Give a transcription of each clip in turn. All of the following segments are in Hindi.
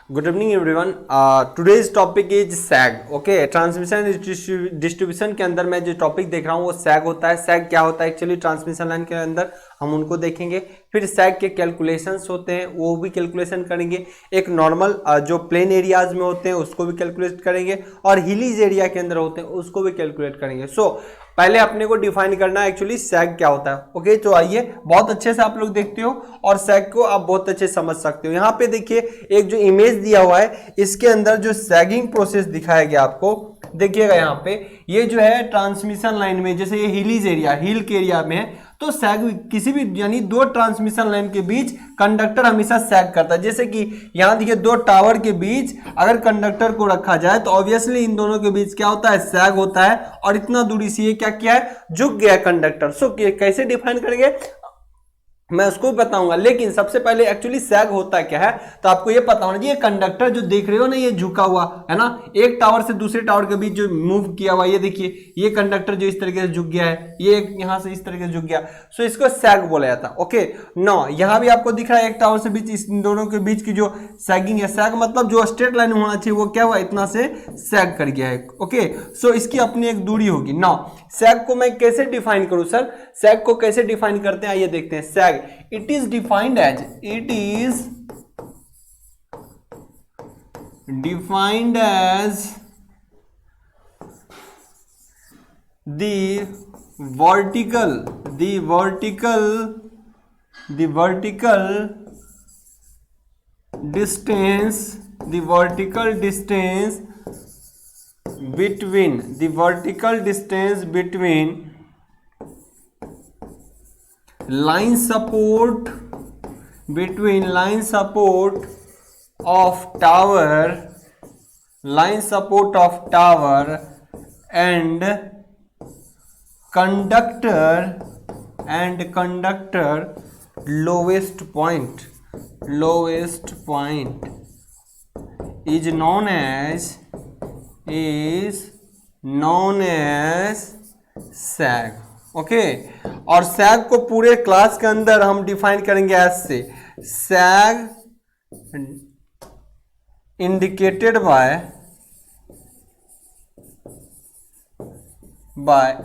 Good evening everyone. Today's topic is SAG. Okay, transmission distribution के अंदर मैं जो टॉपिक देख रहा हूँ वो SAG होता है. SAG क्या होता है एक्चुअली ट्रांसमिशन लाइन के अंदर हम उनको देखेंगे. फिर SAG के कैलकुलेशंस होते हैं वो भी कैलकुलेशन करेंगे. एक नॉर्मल जो प्लेन एरियाज में होते हैं उसको भी कैलकुलेट करेंगे और हिलीज एरिया के अंदर होते हैं उसको भी कैलकुलेट करेंगे. सो पहले अपने को डिफाइन करना है एक्चुअली सैग क्या होता है. ओके, तो आइए बहुत अच्छे से आप लोग देखते हो और सैग को आप बहुत अच्छे से समझ सकते हो. यहाँ पे देखिए एक जो इमेज दिया हुआ है इसके अंदर जो सैगिंग प्रोसेस दिखाया गया आपको देखिएगा. यहाँ पे ये जो है ट्रांसमिशन लाइन में जैसे ये हिलीज एरिया हिल के एरिया में है तो सैग किसी भी यानी दो ट्रांसमिशन लाइन के बीच कंडक्टर हमेशा सैग करता है. जैसे कि यहाँ देखिए दो टावर के बीच अगर कंडक्टर को रखा जाए तो ऑब्वियसली इन दोनों के बीच क्या होता है सैग होता है और इतना दूरी से ये क्या किया है झुक गया है कंडक्टर. सो कैसे डिफाइन करेंगे मैं उसको बताऊंगा, लेकिन सबसे पहले एक्चुअली सैग होता क्या है तो आपको ये पता होना चाहिए. कंडक्टर जो देख रहे हो ना ये झुका हुआ है ना, एक टावर से दूसरे टावर के बीच जो मूव किया हुआ ये देखिए ये कंडक्टर जो इस तरीके से झुक गया है ये यहां से इस तरीके से झुक गया. सो इसको सैग बोला जाता है. ओके नो यहां भी आपको दिख रहा है एक टावर से बीच इस दोनों के बीच की जो सैगिंग है. सैग मतलब जो स्ट्रेट लाइन होना चाहिए वो क्या हुआ इतना से सैग कर गया है. ओके सो इसकी अपनी एक दूरी होगी. नो सैग को मैं कैसे डिफाइन करूं सर, सैग को कैसे डिफाइन करते हैं आइए देखते हैं. सैग it is defined as the vertical distance between line support of tower and conductor lowest point is known as sag. Okay और सैग को पूरे क्लास के अंदर हम डिफाइन करेंगे एस से. सैग इंडिकेटेड बाय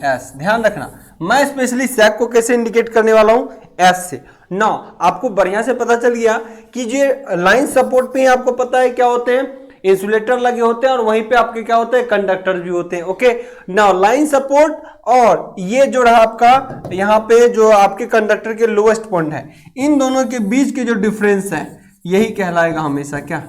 एस. ध्यान रखना मैं स्पेशली सैग को कैसे इंडिकेट करने वाला हूं एस से. ना आपको बढ़िया से पता चल गया कि जो लाइन सपोर्ट पे आपको पता है क्या होते हैं इंसुलेटर लगे होते हैं और वहीं पे आपके क्या होते हैं कंडक्टर भी होते हैं. ओके नाउ लाइन सपोर्ट और ये जो रहा आपका यहाँ पे जो आपके कंडक्टर के लोएस्ट पॉइंट है इन दोनों के बीच के जो डिफरेंस है यही कहलाएगा हमेशा क्या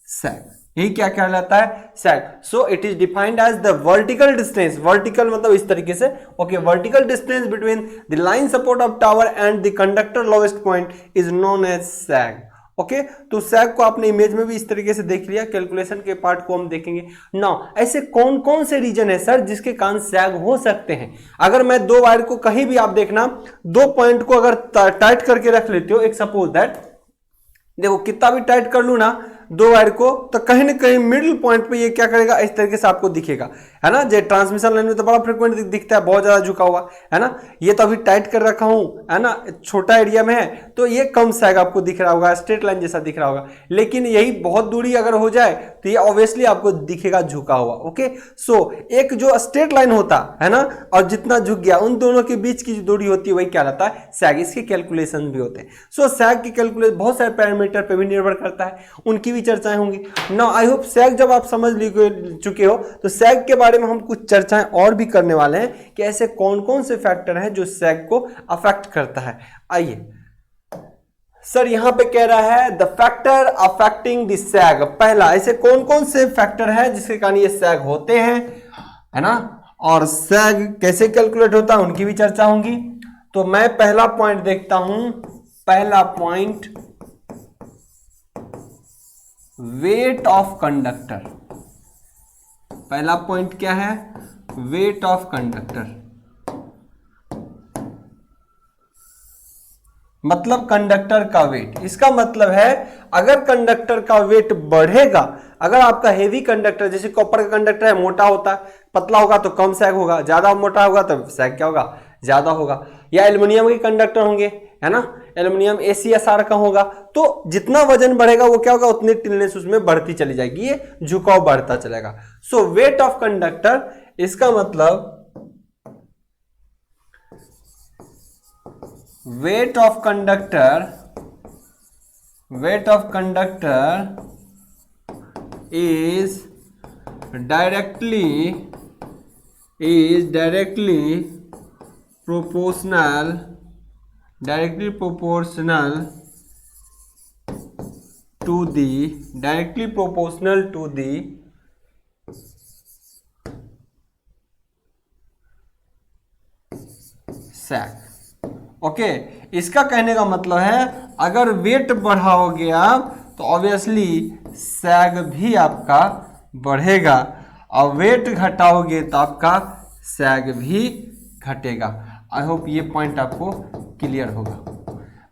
सैग. यही क्या कहलाता है sag. So it is defined as the vertical distance. Vertical मतलब इस तरीके से. Okay vertical distance between the line support of tower and the conductor lowest point is known as sag. Okay तो सैग को आपने इमेज में भी इस तरीके से देख लिया. कैलकुलेशन के पार्ट को हम देखेंगे. नाउ ऐसे कौन कौन से रीजन है सर जिसके कारण सैग हो सकते हैं. अगर मैं दो वायर को कहीं भी आप देखना दो पॉइंट को अगर टाइट करके रख लेते हो, एक सपोज दैट देखो कितना भी टाइट कर लू ना दो वायर को तो कहीं ना कहीं मिडिल पॉइंट पे ये क्या करेगा इस तरीके से आपको दिखेगा है ना. जो ट्रांसमिशन लाइन में तो बड़ा फ्रिक्वेंट दिखता है बहुत ज्यादा झुका हुआ है ना. ये तो अभी टाइट कर रखा हूं है ना छोटा एरिया में है तो ये कम सैग आपको दिख रहा होगा स्ट्रेट लाइन जैसा दिख रहा होगा. लेकिन यही बहुत दूरी अगर हो जाए तो ये ऑब्वियसली आपको दिखेगा झुका हुआ. ओके सो एक जो स्ट्रेट लाइन होता है ना और जितना झुक गया उन दोनों के बीच की जो दूरी होती है वही क्या रहता है सैग. इसके कैलकुलेशन भी होते हैं. सो सैग की कैलकुलेशन बहुत सारे पैरामीटर पे भी निर्भर करता है, उनकी भी चर्चाएं होंगी. नाउ आई होप सैग जब आप समझ चुके हो तो सैग के बारे में हम कुछ चर्चाएं और भी करने वाले हैं कि ऐसे कौन कौन से फैक्टर हैं जो सैग को अफेक्ट करता है. आइए सर यहां पे कह रहा है द फैक्टर अफेक्टिंग द सैग. पहला ऐसे कौन कौन से फैक्टर हैं जिसके कारण ये सैग होते हैं है ना, और सैग कैसे कैलकुलेट होता है उनकी भी चर्चा होंगी. तो मैं पहला पॉइंट देखता हूं. पहला पॉइंट वेट ऑफ कंडक्टर. पहला पॉइंट क्या है वेट ऑफ कंडक्टर. मतलब कंडक्टर का वेट. इसका मतलब है अगर कंडक्टर का वेट बढ़ेगा, अगर आपका हेवी कंडक्टर जैसे कॉपर का कंडक्टर है मोटा होता है, पतला होगा तो कम सैग होगा, ज्यादा मोटा होगा तो सैग क्या होगा ज्यादा होगा, या एल्युमिनियम के कंडक्टर होंगे है ना, एल्युमिनियम ACSR का होगा, तो जितना वजन बढ़ेगा वो क्या होगा, उतनी टिलनेस उसमें बढ़ती चली जाएगी, ये झुकाव बढ़ता चलेगा। सो वेट ऑफ कंडक्टर, इसका मतलब weight of conductor is directly proportional to the sag। Okay, इसका कहने का मतलब है अगर वेट बढ़ाओगे आप तो ऑब्वियसली सैग भी आपका बढ़ेगा, और वेट घटाओगे तो आपका सैग भी घटेगा। आई होप ये पॉइंट आपको क्लियर होगा।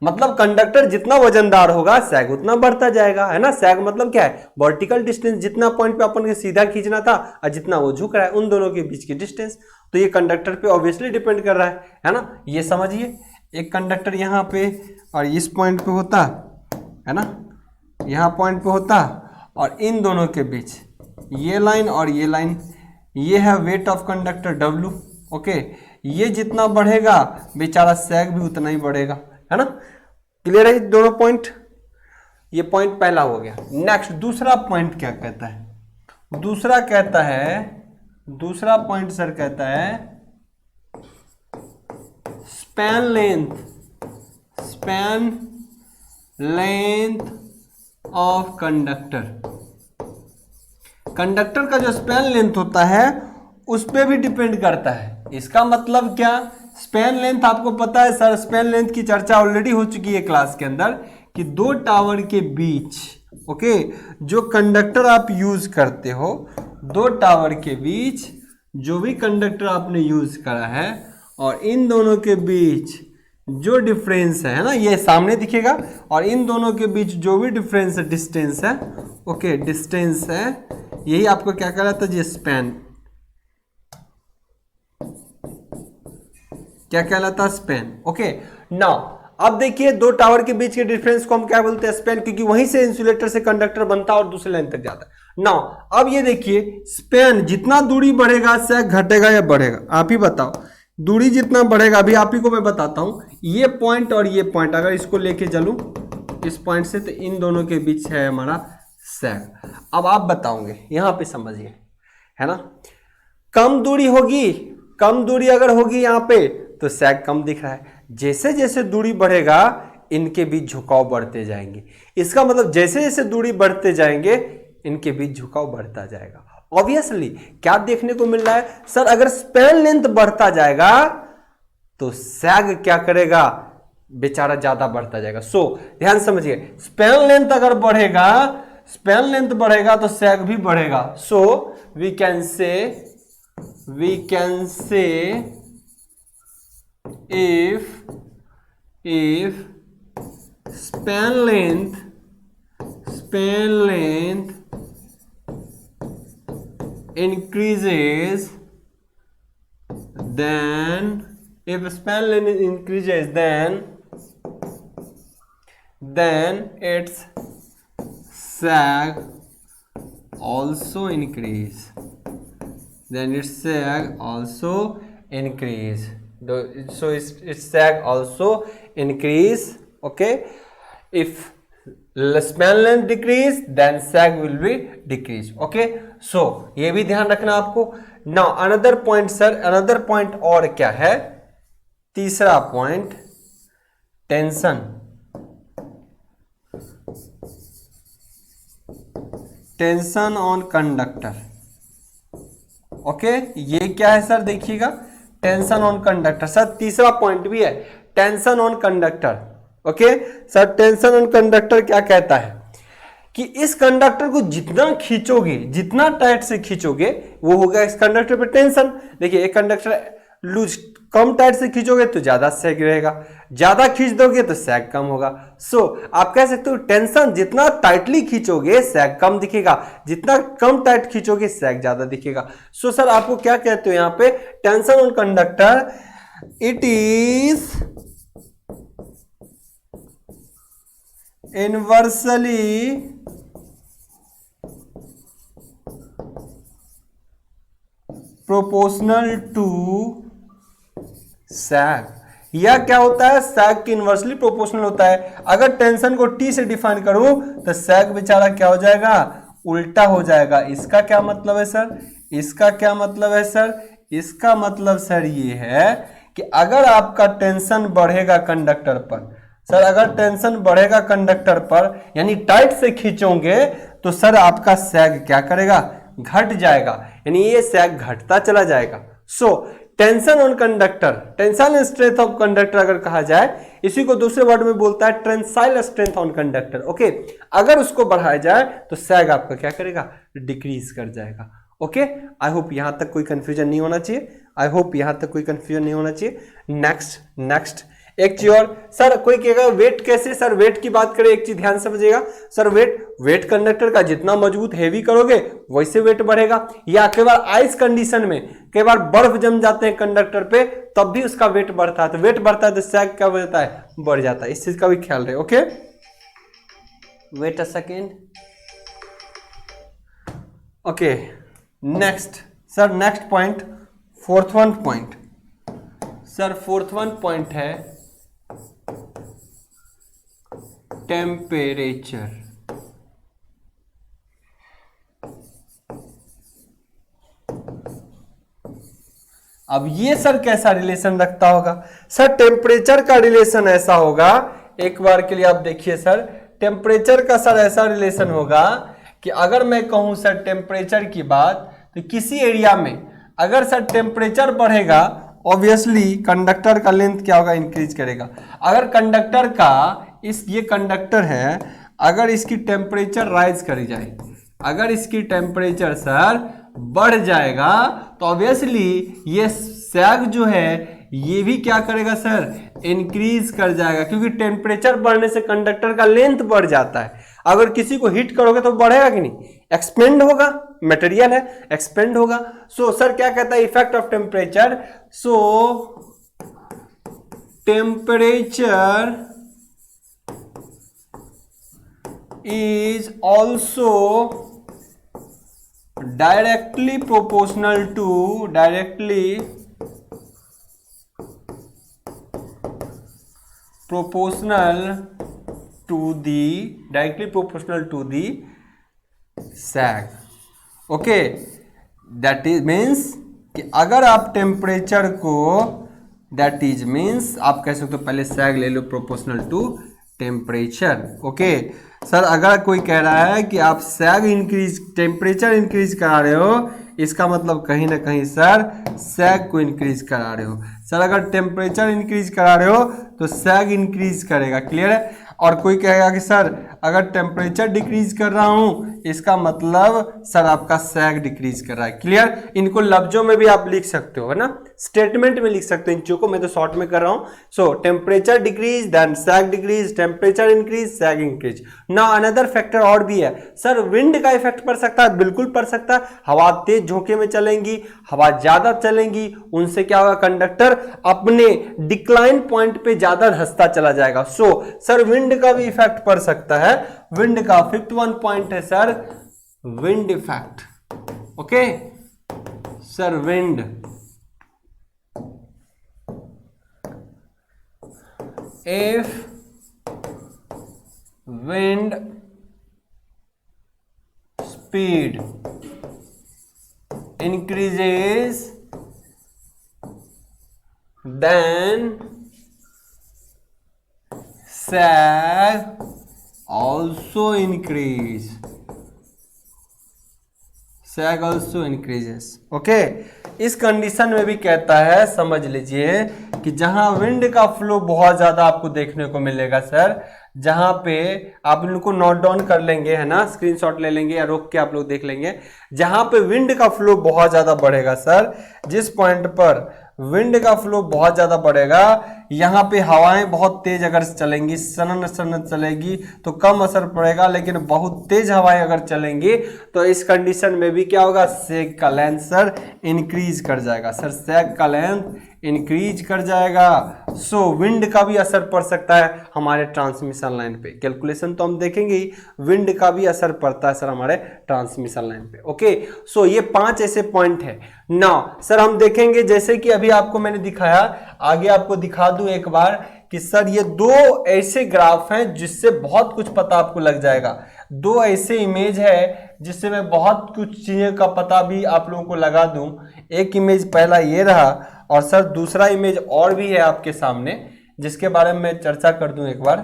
मतलब कंडक्टर जितना वजनदार होगा सैग उतना बढ़ता जाएगा, है ना। सैग मतलब क्या है, वर्टिकल डिस्टेंस, जितना पॉइंट पे अपन को सीधा खींचना था और जितना वो झुक रहा है उन दोनों के बीच की डिस्टेंस। तो ये कंडक्टर पे ऑब्वियसली डिपेंड कर रहा है ना। ये समझिए, एक कंडक्टर यहाँ पे और इस पॉइंट पे होता है ना, यहाँ पॉइंट पे होता, और इन दोनों के बीच ये लाइन और ये लाइन, ये है weight of conductor W। Okay, ये जितना बढ़ेगा बेचारा सैग भी उतना ही बढ़ेगा, है ना। क्लियर है दोनों पॉइंट। ये पॉइंट पहला हो गया। नेक्स्ट दूसरा पॉइंट क्या कहता है, दूसरा पॉइंट सर कहता है span length of conductor. Conductor का जो स्पैन लेंथ होता है उस पर भी डिपेंड करता है। इसका मतलब क्या, स्पैन लेंथ आपको पता है सर, स्पैन लेंथ की चर्चा ऑलरेडी हो चुकी है क्लास के अंदर कि दो टावर के बीच, ओके, जो कंडक्टर आप यूज करते हो, दो टावर के बीच जो भी कंडक्टर आपने यूज करा है और इन दोनों के बीच जो डिफरेंस है ना, ये सामने दिखेगा, और इन दोनों के बीच जो भी डिफरेंस है, डिस्टेंस है, ओके, डिस्टेंस है, यही आपको क्या कहलाता है, ये स्पैन। क्या कहलाता है, स्पैन। ओके, नाउ अब देखिए दो टावर के बीच के डिफरेंस को हम क्या बोलते हैं, स्पैन, क्योंकि वहीं से इंसुलेटर से कंडक्टर बनता है और दूसरे लाइन तक जाता है। नाउ अब ये देखिए स्पैन, जितना दूरी बढ़ेगा सैग घटेगा या बढ़ेगा, आप ही बताओ। दूरी जितना बढ़ेगा, अभी आप ही को मैं बताता हूं, ये पॉइंट और ये पॉइंट अगर इसको लेके चलूं इस पॉइंट से, तो इन दोनों के बीच है हमारा सैग। अब आप बताओगे, यहां पे समझिए, है ना, कम दूरी होगी, कम दूरी अगर होगी यहां पे तो सैग कम दिख रहा है। जैसे जैसे दूरी बढ़ेगा इनके बीच झुकाव बढ़ते जाएंगे। इसका मतलब जैसे जैसे दूरी बढ़ते जाएंगे इनके बीच झुकाव बढ़ता जाएगा। ऑब्वियसली क्या देखने को मिल रहा है सर, अगर स्पैन लेंथ बढ़ता जाएगा तो सैग क्या करेगा, बेचारा ज्यादा बढ़ता जाएगा। सो ध्यान समझिए, स्पैन लेंथ अगर बढ़ेगा, स्पैन लेंथ बढ़ेगा तो सैग भी बढ़ेगा। So we can say if span length increases, then if span length increases then its sag also increase, so its sag also increase. Okay, if span length decrease then sag will be decrease. Okay, so ये भी ध्यान रखना आपको। now another point sir, another point और क्या है, तीसरा point, tension on conductor. Okay, ये क्या है सर, देखिएगा, टेंशन ऑन कंडक्टर। सर तीसरा पॉइंट भी है, tension on conductor. Okay sir, tension on conductor क्या कहता है कि इस कंडक्टर को जितना खींचोगे, जितना टाइट से खींचोगे, वो होगा इस कंडक्टर पे टेंशन। देखिए एक कंडक्टर लूज, कम टाइट से खींचोगे तो ज्यादा सैग रहेगा, ज्यादा खींच दोगे तो सैग कम होगा। सो आप कह सकते हो टेंशन जितना टाइटली खींचोगे सैग कम दिखेगा, जितना कम टाइट खींचोगे सैग ज्यादा दिखेगा। सो सर आपको क्या कहते हो यहाँ पे, tension on conductor, it is inversely proportional to sag. यह क्या होता है? सैग की इनवर्सली प्रोपोर्शनल होता है। अगर टेंशन को टी से डिफाइन करूं तो सैग बेचारा क्या हो जाएगा? उल्टा हो जाएगा। इसका क्या मतलब है सर? इसका क्या मतलब है सर? इसका मतलब सर ये है कि अगर आपका टेंशन बढ़ेगा कंडक्टर पर, सर अगर टेंशन बढ़ेगा कंडक्टर पर यानी टाइट से खींचोगे तो सर आपका सैग क्या करेगा? घट जाएगा, यानी ये सैग घटता चला जाएगा। So tension on conductor, tensile strength of conductor अगर कहा जाए, इसी को दूसरे वर्ड में बोलता है tensile strength on conductor. Okay, अगर उसको बढ़ाया जाए तो सैग आपका क्या करेगा? डिक्रीज कर जाएगा। ओके, आई होप यहां तक कोई कंफ्यूजन नहीं होना चाहिए। आई होप यहां तक कोई कंफ्यूजन नहीं होना चाहिए। नेक्स्ट एक चीज और, सर कोई कहेगा वेट कैसे? सर वेट की बात करें, एक चीज ध्यान समझिएगा सर, वेट कंडक्टर का जितना मजबूत हेवी करोगे वैसे वेट बढ़ेगा। या कई बार आइस कंडीशन में कई बार बर्फ जम जाते हैं कंडक्टर पे, तब भी उसका वेट बढ़ता है। तो वेट बढ़ता है तो सैग क्या हो जाता है? बढ़ जाता है। इस चीज का भी ख्याल रहे। Okay, wait a second. Okay, next sir, next point, fourth one point sir, fourth one point है टेम्परेचर। अब ये सर कैसा रिलेशन रखता होगा? सर टेम्परेचर का रिलेशन ऐसा होगा, एक बार के लिए आप देखिए सर, टेम्परेचर का सर ऐसा रिलेशन होगा कि अगर मैं कहूं सर टेम्परेचर की बात, तो किसी एरिया में अगर सर टेम्परेचर बढ़ेगा, ऑब्वियसली कंडक्टर का लेंथ क्या होगा? इंक्रीज करेगा। अगर कंडक्टर का ये कंडक्टर है, अगर इसकी टेम्परेचर राइज करी जाए, अगर इसकी टेम्परेचर सर बढ़ जाएगा तो ऑब्वियसली ये सैग जो है ये भी क्या करेगा सर? इंक्रीज कर जाएगा, क्योंकि टेम्परेचर बढ़ने से कंडक्टर का लेंथ बढ़ जाता है। अगर किसी को हीट करोगे तो बढ़ेगा कि नहीं? एक्सपेंड होगा, मटेरियल है, एक्सपेंड होगा। सो सर क्या कहता है? Effect of temperature. So temperature is also directly proportional to the sag। Okay, that is means कि अगर आप टेम्परेचर को, दैट इज मीन्स आप कह सकते हो पहले सैग ले लो proportional to temperature. Okay sir, अगर कोई कह रहा है कि आप सैग इंक्रीज, टेम्परेचर इंक्रीज करा रहे हो, इसका मतलब कहीं ना कहीं सर सैग को इंक्रीज करा रहे हो। सर अगर टेम्परेचर इंक्रीज करा रहे हो तो सैग इंक्रीज करेगा। क्लियर है? और कोई कहेगा कि सर अगर टेम्परेचर डिक्रीज कर रहा हूं, इसका मतलब सर आपका सैग डिक्रीज कर रहा है। क्लियर? इनको लफ्जों में भी आप लिख सकते हो, है ना, स्टेटमेंट में लिख सकते हो इन चीजों को, मैं तो शॉर्ट में कर रहा हूं। सो टेम्परेचर डिक्रीज देन सैग डिक्रीज, टेम्परेचर इंक्रीज सैग इंक्रीज। नाउ अनदर फैक्टर और भी है सर, विंड का इफेक्ट पड़ सकता है, बिल्कुल पड़ सकता है। हवा तेज झोंके में चलेंगी, हवा ज्यादा चलेंगी, उनसे क्या होगा? कंडक्टर अपने डिक्लाइन पॉइंट पे ज्यादा धंसता चला जाएगा। सो सर विंड का भी इफेक्ट पड़ सकता है। विंड का फिफ्थ वन पॉइंट है sir wind effect. Okay sir, wind, if wind speed increases then sag also increase, sag also increases। Okay, इस कंडीशन में भी कहता है, समझ लीजिए कि जहां विंड का फ्लो बहुत ज्यादा आपको देखने को मिलेगा सर, जहां पे आप इनको नोट डाउन कर लेंगे, है ना, स्क्रीनशॉट ले लेंगे या रोक के आप लोग देख लेंगे, जहां पे विंड का फ्लो बहुत ज्यादा बढ़ेगा सर, जिस पॉइंट पर विंड का फ्लो बहुत ज्यादा बढ़ेगा, यहाँ पे हवाएं बहुत तेज अगर चलेंगी, सनन सनन चलेगी तो कम असर पड़ेगा, लेकिन बहुत तेज हवाएं अगर चलेंगी तो इस कंडीशन में भी क्या होगा, सेक का लेंथ सर इंक्रीज कर जाएगा। सर सेक का लेंथ इंक्रीज कर जाएगा। सो विंड का भी असर पड़ सकता है हमारे ट्रांसमिशन लाइन पे। कैलकुलेशन तो हम देखेंगे ही, विंड का भी असर पड़ता है सर हमारे ट्रांसमिशन लाइन पे। ओके, सो ये 5 ऐसे पॉइंट है। नाउ सर हम देखेंगे, जैसे कि अभी आपको मैंने दिखाया, आगे आपको दिखा दूं एक बार कि सर ये 2 ऐसे ग्राफ हैं जिससे बहुत कुछ पता आपको लग जाएगा। 2 ऐसे इमेज है जिससे मैं बहुत कुछ चीजें का पता भी आप लोगों को लगा दूं। एक इमेज पहला ये रहा, और सर दूसरा इमेज और भी है आपके सामने जिसके बारे में मैं चर्चा कर दूं एक बार।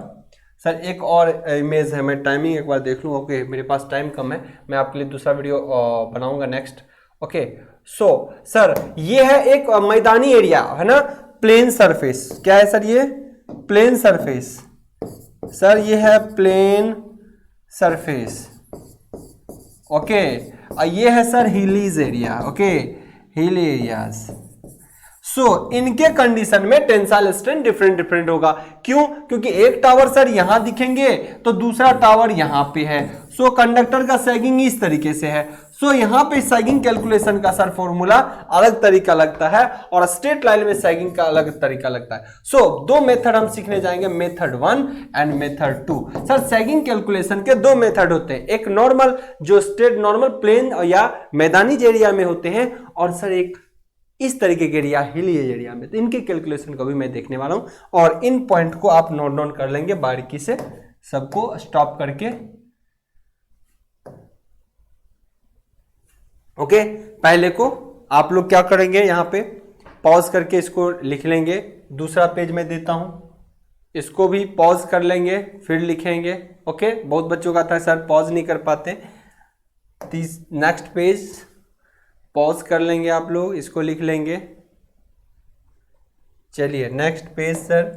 सर एक और इमेज है, मैं टाइमिंग एक बार देख लूं। ओके, मेरे पास टाइम कम है, मैं आपके लिए दूसरा वीडियो बनाऊंगा नेक्स्ट। ओके, सो सर ये है एक मैदानी एरिया है ना, प्लेन सरफेस। क्या है सर ये? Plane surface. सर ये है प्लेन सरफेस। ओके, ये है sir hilly area. Okay, hill areas. So इनके कंडीशन में टेंसाइल स्ट्रेंथ डिफरेंट होगा। क्यों? क्योंकि एक टावर सर यहां दिखेंगे तो दूसरा टावर यहां पे है। सो कंडक्टर का सैगिंग इस तरीके से है। सो यहां पे सैगिंग कैलकुलेशन का सर फॉर्मूला अलग तरीका लगता है और स्ट्रेट लाइन में सैगिंग का अलग तरीका लगता है। सो 2 मेथड हम सीखने जाएंगे, method 1 and method 2। Sir sagging calculation के 2 मेथड होते हैं, एक नॉर्मल जो स्ट्रेट नॉर्मल प्लेन या मैदानी एरिया में होते हैं, और सर एक इस तरीके के एरिया हिली एरिया में। तो इनके कैलकुलेशन को भी मैं देखने वाला हूं, और इन पॉइंट को आप नोट डाउन कर लेंगे बारीकी से, सबको स्टॉप करके। ओके, पहले को आप लोग क्या करेंगे, यहां पे पॉज करके इसको लिख लेंगे। दूसरा पेज में देता हूं, इसको भी पॉज कर लेंगे फिर लिखेंगे। ओके, बहुत बच्चों का था सर पॉज नहीं कर पाते। नेक्स्ट पेज पॉज कर लेंगे आप लोग, इसको लिख लेंगे। चलिए नेक्स्ट पेज सर,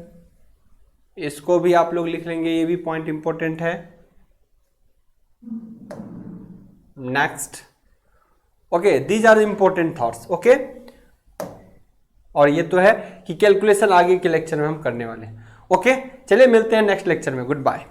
इसको भी आप लोग लिख लेंगे, ये भी पॉइंट इंपॉर्टेंट है। Next. Okay, these are important thoughts. Okay, और ये तो है कि कैलकुलेशन आगे के लेक्चर में हम करने वाले हैं। ओके, चलिए मिलते हैं नेक्स्ट लेक्चर में। Good bye.